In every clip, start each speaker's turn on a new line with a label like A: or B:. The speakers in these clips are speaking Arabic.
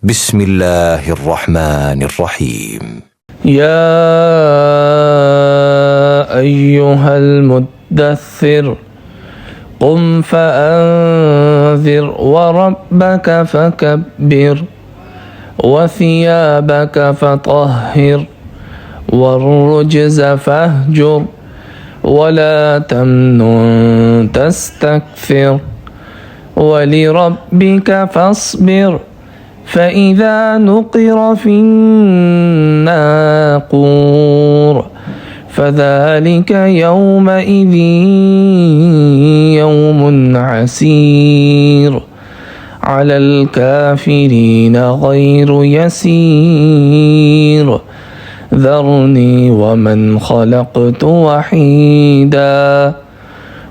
A: بسم الله الرحمن الرحيم.
B: يا أيها المدثر قم فأنذر وربك فكبر وثيابك فطهر والرجز فاهجر ولا تمنن تستكثر ولربك فاصبر فإذا نقر في الناقور فذلك يومئذ يوم عسير على الكافرين غير يسير ذرني ومن خلقت وحيدا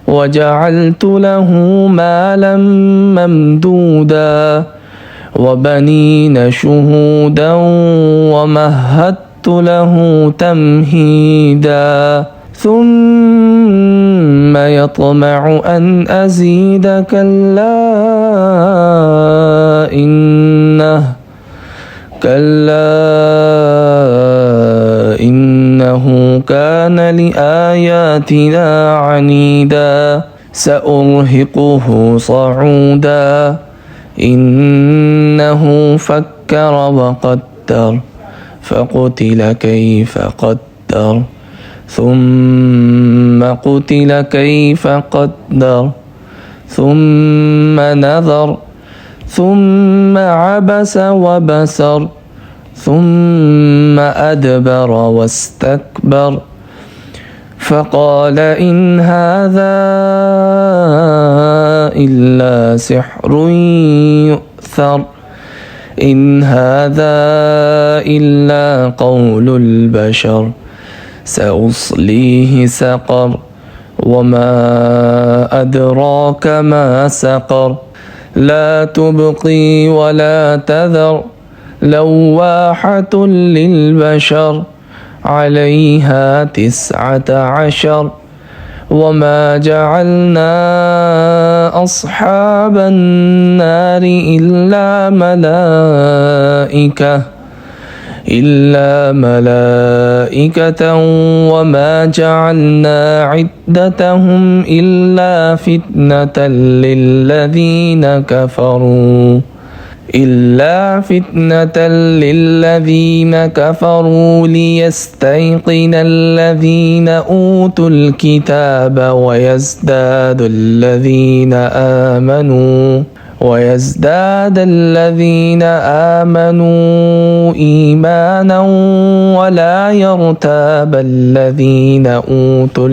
B: وجعلت له مالا ممدودا وبنين شهودا ومهدت له تمهيدا ثم يطمع أن أزيد كلا إنه كان لآياتنا عنيدا سأرهقه صعودا إنه فكر وقدر فقتل كيف قدر ثم قتل كيف قدر ثم نظر ثم عبس وبسر ثم أدبر واستكبر فقال إن هذا إلا سحر يؤثر إن هذا إلا قول البشر سأصليه سقر وما أدراك ما سقر لا تبقي ولا تذر لواحة للبشر عليها 19 وما جعلنا أصحاب النار إلا ملائكة وما جعلنا عدتهم إلا فتنة للذين كفروا ليستيقن الذين أوتوا الكتاب ويزداد الذين آمنوا إيمانا ولا يرتاب الذين أوتوا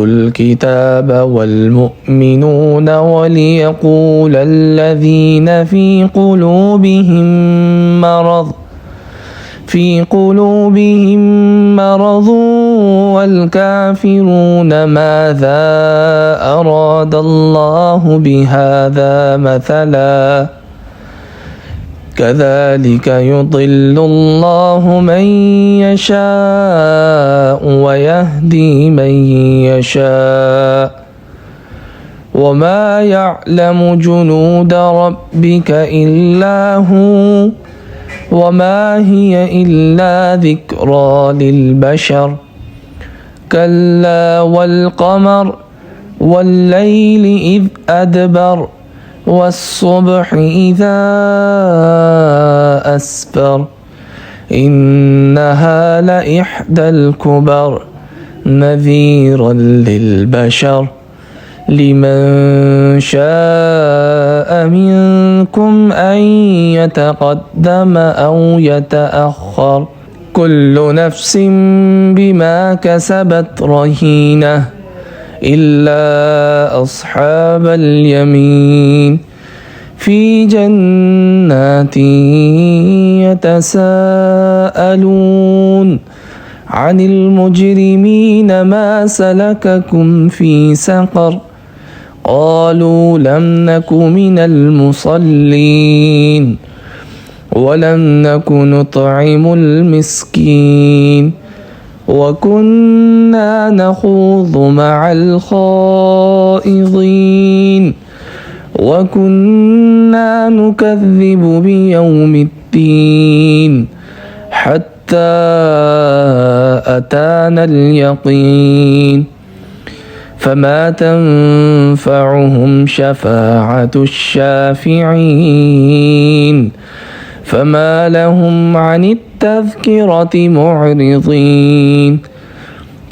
B: الكتاب والمؤمنون وليقول الذين في قلوبهم مرض والكافرون ماذا أراد الله بهذا مثلا كذلك يضل الله من يشاء ويهدي من يشاء وما يعلم جنود ربك إلا هو وما هي إلا ذكرى للبشر كلا والقمر والليل إذ أدبر والصبح إذا أسفر إنها لإحدى الكبر نذيرا للبشر لمن شاء منكم أن يتقدم أو يتأخر كل نفس بما كسبت رهينة إلا أصحاب اليمين في جنات يتساءلون عن المجرمين ما سلككم في سقر قالوا لم نك من المصلين ولم نك نطعم المسكين وكنا نخوض مع الخائضين وكنا نكذب بيوم الدين حتى أتانا اليقين فما تنفعهم شفاعة الشافعين فما لهم عن التذكرة معرضين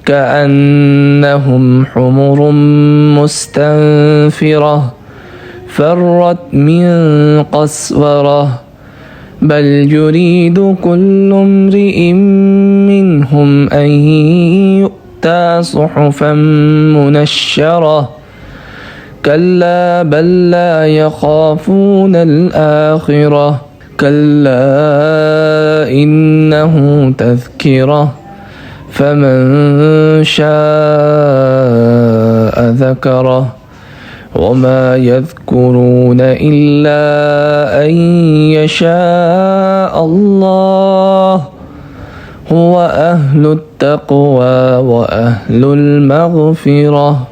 B: كأنهم حمر مستنفرة فرت من قسورة بل يريد كل امرئ منهم أن يؤتى صحفا منشرة كلا بل لا يخافون الآخرة كلا إنه تذكرة فمن شاء ذكره وما يذكرون إلا أن يشاء الله هو أهل التقوى وأهل المغفرة.